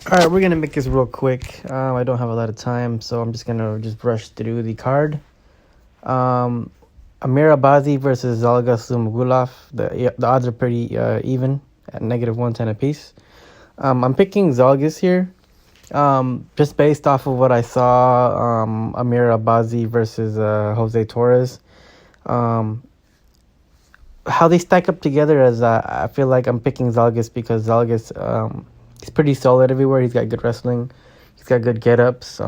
All right, we're gonna make this real quick. I don't have a lot of time, so I'm just gonna brush through the card. Um, Amir Abazi versus Zalga Sumagulov. The odds are pretty even at -110 apiece. I'm picking Zalgas here, just based off of what I saw. Amir Abazi versus Jose Torres. Um, how they stack up together is I feel like I'm picking Zalgas because Zalgas he's pretty solid everywhere. He's got good wrestling, he's got good get-ups,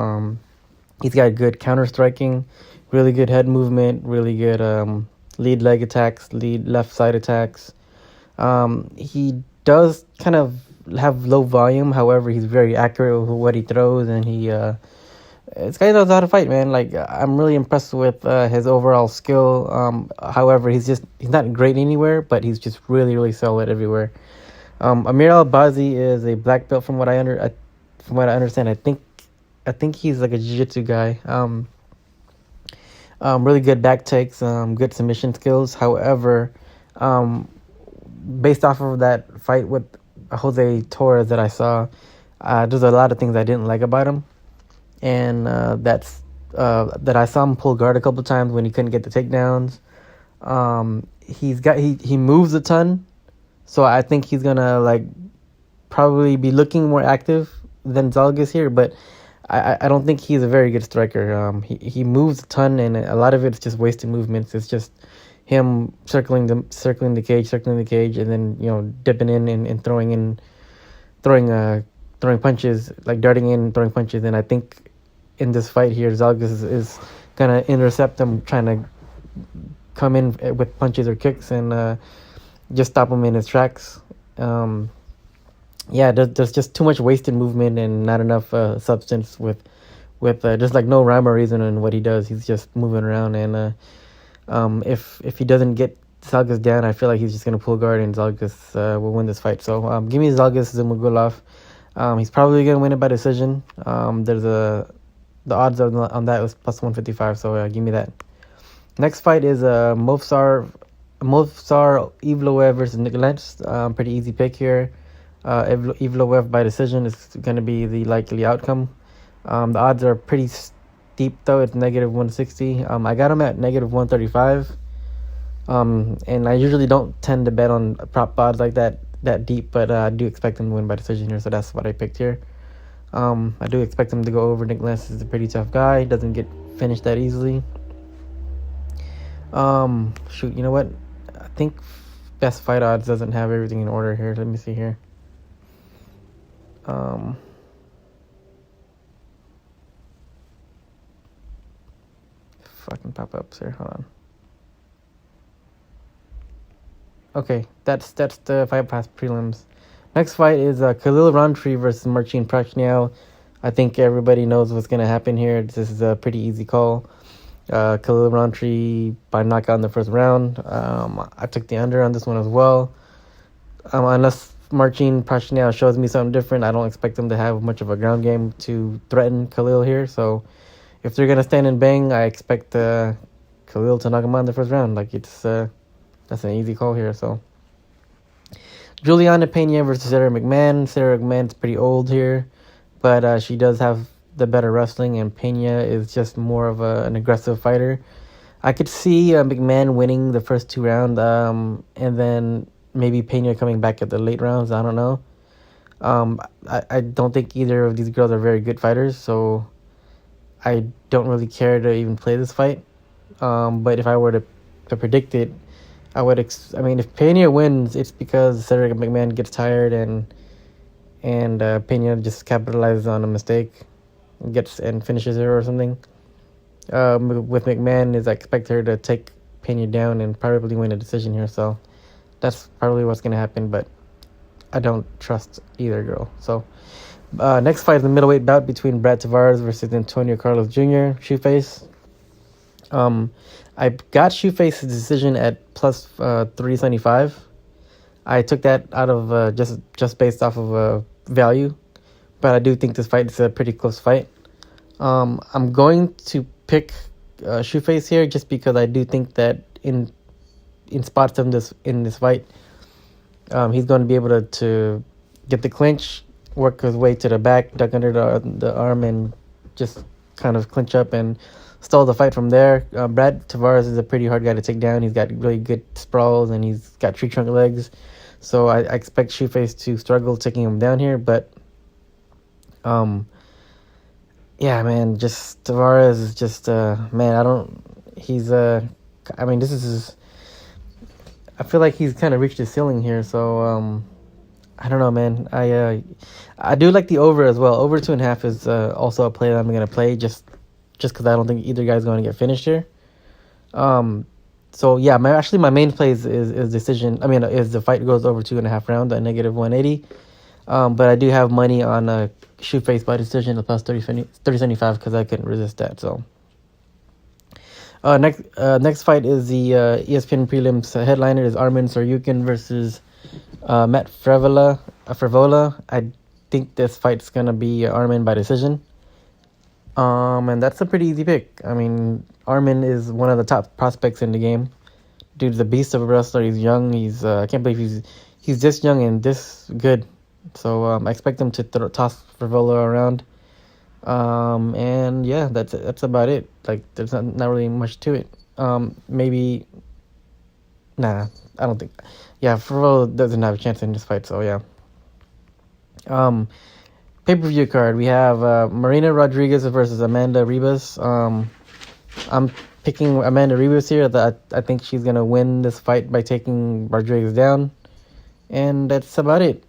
he's got good counter striking, really good head movement, really good lead leg attacks, lead left side attacks. He does kind of have low volume, however he's very accurate with what he throws, and this guy knows how to fight, man. Like, I'm really impressed with his overall skill. However, he's not great anywhere, but he's just really, really solid everywhere. Amir Al-Bazi is a black belt from what I understand. I think he's like a jiu-jitsu guy. Really good back takes, good submission skills. However, based off of that fight with Jose Torres that I saw, there's a lot of things I didn't like about him. And that I saw him pull guard a couple times when he couldn't get the takedowns. He moves a ton, so I think he's gonna probably be looking more active than Zalgas here, but I don't think he's a very good striker. He moves a ton, and a lot of it's just wasted movements. It's just him circling the cage, and then dipping in and throwing punches, like darting in, throwing punches. And I think in this fight here, Zalgas is gonna intercept him, trying to come in with punches or kicks and just stop him in his tracks. There's just too much wasted movement and not enough substance with just like no rhyme or reason in what he does. He's just moving around, and if he doesn't get Zalgas down, I feel like he's just gonna pull guard and Zalgas will win this fight. So give me Zalgas Zumagulov. He's probably gonna win it by decision. The odds on that was plus 155, so give me that. Next fight is Movsar Evloev versus Nick Lentz. Pretty easy pick here. Evloev by decision is going to be the likely outcome. The odds are pretty steep, though. It's -160. I got him at -135. And I usually don't tend to bet on prop odds like that deep, but I do expect him to win by decision here, so that's what I picked here. I do expect him to go over. Nick Lentz is a pretty tough guy. Doesn't get finished that easily. You know what? I think Best Fight Odds doesn't have everything in order here. Let me see here. Fucking pop-ups here. Hold on. Okay, that's the fight past prelims. Next fight is Khalil Rountree versus Marcin Prachnio. I think everybody knows what's going to happen here. This is a pretty easy call. Khalil Rountree by knockout in the first round. I took the under on this one as well. Unless Marcin Prachnio shows me something different, I don't expect them to have much of a ground game to threaten Khalil here. So if they're going to stand and bang, I expect Khalil to knock him out in the first round. That's an easy call here. So Juliana Pena versus Sarah McMahon. Sarah McMahon's pretty old here, but she does have the better wrestling, and Pena is just more of an aggressive fighter. I could see McMahon winning the first 2 rounds, and then maybe Pena coming back at the late rounds. I don't know. I don't think either of these girls are very good fighters, so I don't really care to even play this fight. But if I were to predict it, I would. If Pena wins, it's because Sarah McMahon gets tired and Pena just capitalizes on a mistake, and finishes her or something. With McMahon, I expect her to take Pena down and probably win a decision here. So that's probably what's gonna happen. But I don't trust either girl. So next fight is the middleweight bout between Brad Tavares versus Antonio Carlos Jr. Shoeface. I got Shoeface's decision at plus 375. I took that out of just based off of value, but I do think this fight is a pretty close fight. I'm going to pick Shoeface here just because I do think that in spots in this fight, he's going to be able to get the clinch work his way to the back, duck under the arm, and just kind of clinch up and stall the fight from there. Brad Tavares is a pretty hard guy to take down. He's got really good sprawls and he's got tree trunk legs. So I expect Shoeface to struggle taking him down here. But, yeah, man, just Tavares is just, man, I mean, this is his, I feel like he's kind of reached his ceiling here. So, I don't know, man. I do like the over as well. Over 2.5 is also a play that I'm gonna play just because I don't think either guy's going to get finished here. So yeah, my main play is decision. I mean, is the fight goes over 2.5 rounds at -180. But I do have money on a Shoeface by decision at plus 30.75 because I couldn't resist that. So next fight is the ESPN prelims headliner is Arman Tsarukyan versus Matt Frevola. I think this fight's gonna be Arman by decision. And that's a pretty easy pick. I mean, Arman is one of the top prospects in the game. Dude's a beast of a wrestler. He's young. I can't believe he's this young and this good. So I expect him to toss Frevola around. And yeah, that's about it. Like, there's not really much to it. Maybe, nah, I don't think. Yeah, Frevola doesn't have a chance in this fight. So yeah. Pay-per-view card. We have Marina Rodriguez versus Amanda Ribas. I'm picking Amanda Ribas here. I think she's gonna win this fight by taking Rodriguez down, and that's about it.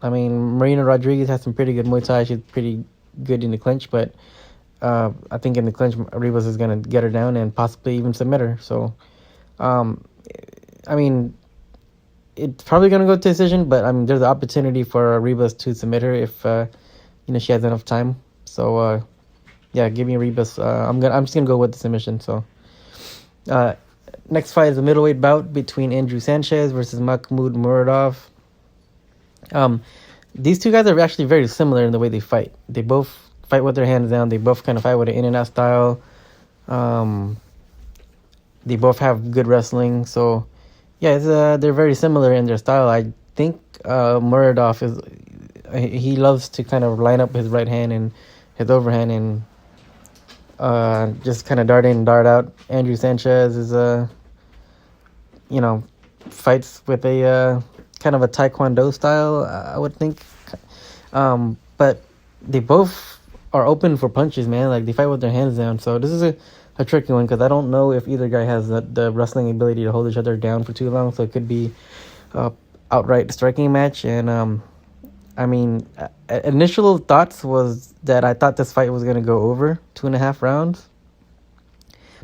I mean, Marina Rodriguez has some pretty good Muay Thai. She's pretty good in the clinch, but I think in the clinch, Ribas is gonna get her down and possibly even submit her. So, I mean, it's probably gonna go to decision, but I mean, there's an opportunity for Ribas to submit her if she has enough time. So yeah, give me Ribas. I'm just gonna go with the submission. So next fight is a middleweight bout between Andrew Sanchez versus Mahmoud Muradov. These two guys are actually very similar in the way they fight. They both fight with their hands down. They both kind of fight with an in and out style. They both have good wrestling. So yeah, they're very similar in their style. I think Muradov he loves to kind of line up his right hand and his overhand and just kind of dart in, dart out. Andrew Sanchez is fights with a kind of a Taekwondo style, I would think. But they both are open for punches, man. Like, they fight with their hands down. So this is a tricky one because I don't know if either guy has the wrestling ability to hold each other down for too long. So it could be outright striking match. And I mean, initial thoughts was that I thought this fight was going to go over 2.5 rounds.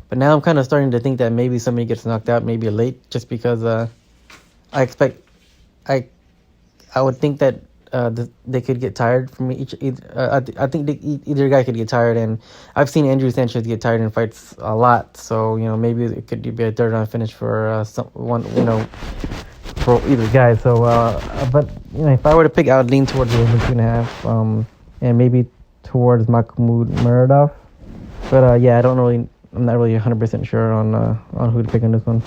But now I'm kind of starting to think that maybe somebody gets knocked out, maybe late, just because I would think that they could get tired from each. I think either guy could get tired, and I've seen Andrew Sanchez get tired in fights a lot. So maybe it could be a third round finish for for either guy. So, but if I were to pick, I would lean towards the over 2.5, and maybe towards Mahmoud Muradov. But yeah, I'm not really 100% sure on who to pick on this one.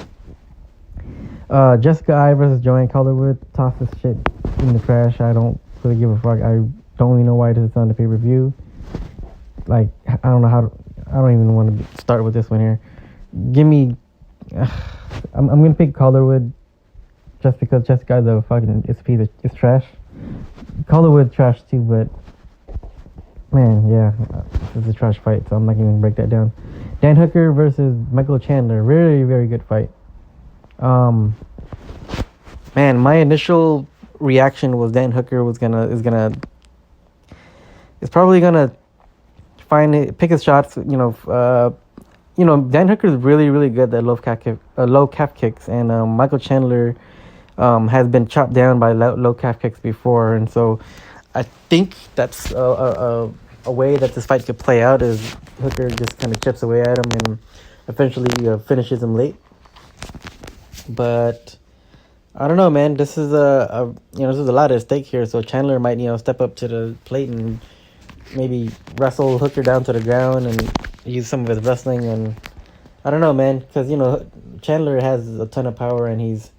Jessica Eye versus Joanne Calderwood. Toss this shit in the trash. I don't really give a fuck. I don't even know why this is on the pay-per-view. Like, I don't even want to start with this one here. Give me, I'm gonna pick Calderwood just because Jessica the fucking is trash. Calderwood trash too, but man, yeah, this is a trash fight, so I'm not gonna break that down. Dan Hooker versus Michael Chandler. Very, very good fight. Man, my initial reaction was Dan Hooker is probably gonna pick his shots. Dan Hooker is really, really good at low calf kicks, and Michael Chandler has been chopped down by low calf kicks before, and so I think that's a way that this fight could play out is Hooker just kind of chips away at him and eventually finishes him late. But I don't know, man. This is this is a lot at stake here. So Chandler might step up to the plate and maybe wrestle Hooker down to the ground and use some of his wrestling. And I don't know, man, because Chandler has a ton of power and he's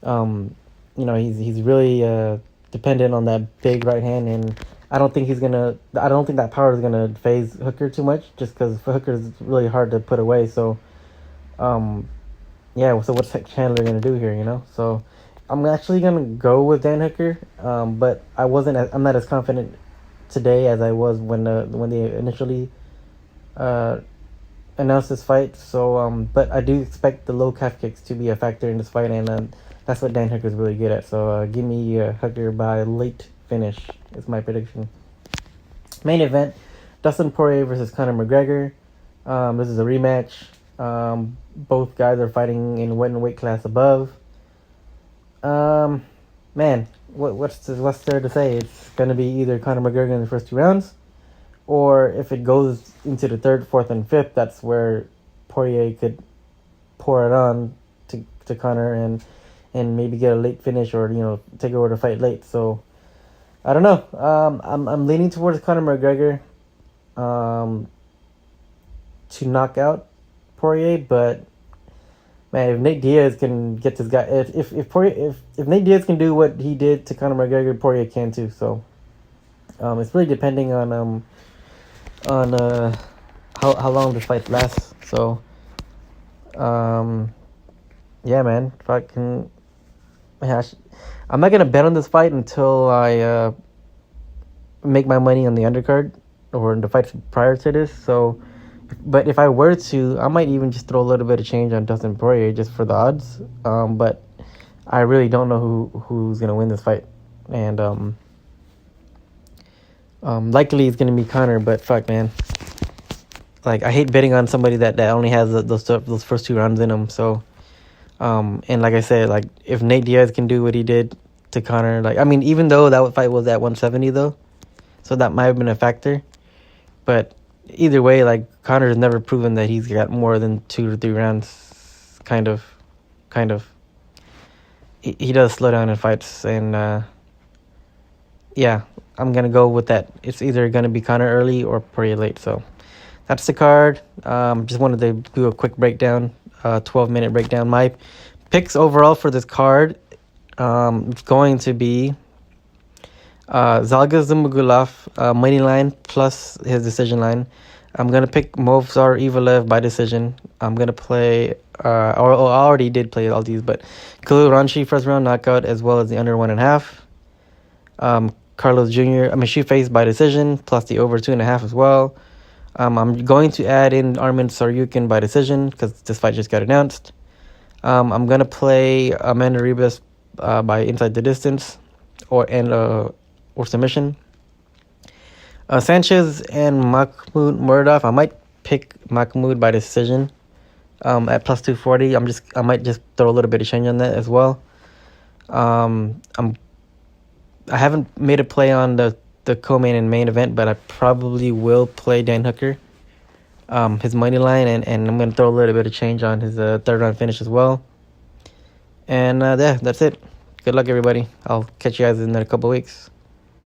really dependent on that big right hand, and I don't think that power is gonna phase Hooker too much, just because Hooker is really hard to put away. So, yeah. So what's Chandler gonna do here? So I'm actually gonna go with Dan Hooker. But I'm not as confident today as I was when they initially announced this fight. So, but I do expect the low calf kicks to be a factor in this fight, and that's what Dan Hooker's really good at. So, give me Hooker by late finish is my prediction. Main event: Dustin Poirier versus Conor McGregor. This is a rematch. Both guys are fighting in one weight class above. Man, what's there to say? It's gonna be either Conor McGregor in the first 2 rounds, or if it goes into the third, fourth, and fifth, that's where Poirier could pour it on to Conor and maybe get a late finish, or take over the fight late. So I don't know. I'm leaning towards Conor McGregor to knock out Poirier, but man, if Nate Diaz can get this guy, if Nate Diaz can do what he did to Conor McGregor, Poirier can too. So it's really depending on how long this fight lasts. So yeah, man, if I can, I'm not gonna bet on this fight until I make my money on the undercard or in the fights prior to this. So, but if I were to, I might even just throw a little bit of change on Dustin Poirier just for the odds. But I really don't know who's gonna win this fight, and likely it's gonna be Conor. But fuck, man, like I hate betting on somebody that only has those first 2 rounds in them. So, and like I said, like if Nate Diaz can do what he did to Conor, like I mean, even though that fight was at 170 though, so that might have been a factor. But either way, like Conor has never proven that he's got more than 2 to 3 rounds. Kind of. He does slow down in fights, and yeah, I'm gonna go with that. It's either gonna be Conor early or Poirier late. So that's the card. Just wanted to do a quick breakdown, 12-minute breakdown. My picks overall for this card, it's going to be Zalga Zumagulov money line plus his decision line. I'm gonna pick Movsar Evalev by decision. I'm gonna play, or I already did play all these, but Khalil Ranchi first round knockout as well as the under 1.5. Carlos Jr. Shuface by decision plus the over 2.5 as well. I'm going to add in Armin Saryukin by decision because this fight just got announced. I'm gonna play Amanda Ribas by inside the distance or submission. Sanchez and Mahmoud Muradov. I might pick Mahmoud by decision at plus 240. I might just throw a little bit of change on that as well. I haven't made a play on the co-main and main event, but I probably will play Dan Hooker, his money line, and I'm going to throw a little bit of change on his third round finish as well. And yeah, that's it. Good luck, everybody. I'll catch you guys in a couple weeks.